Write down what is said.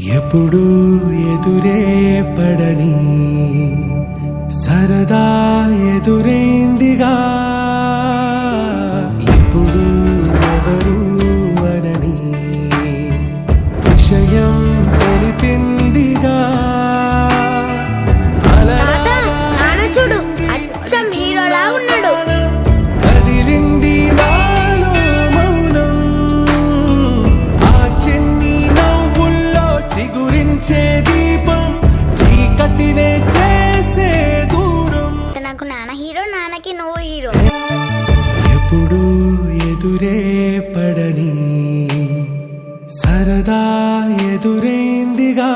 ఎప్పుడు ఎదురే పడని సరదా ఎదురైందిగా, ఎప్పుడు ఎవరు అనని విషయం తెలిపిందిగా. చూడు అచ్చం హీరోలా ఉన్నాడు. కదిలింది నాలో మౌనం, ఆ చిన్ని నవ్వుల్లో చిగురించే దీపం చీకటినే చేసే దూరం. నాకు నాన్న హీరో, నాన్నకి నువ్వు హీరో. ఎప్పుడు ఎదురే పడని సరదా ఎదురైందిగా.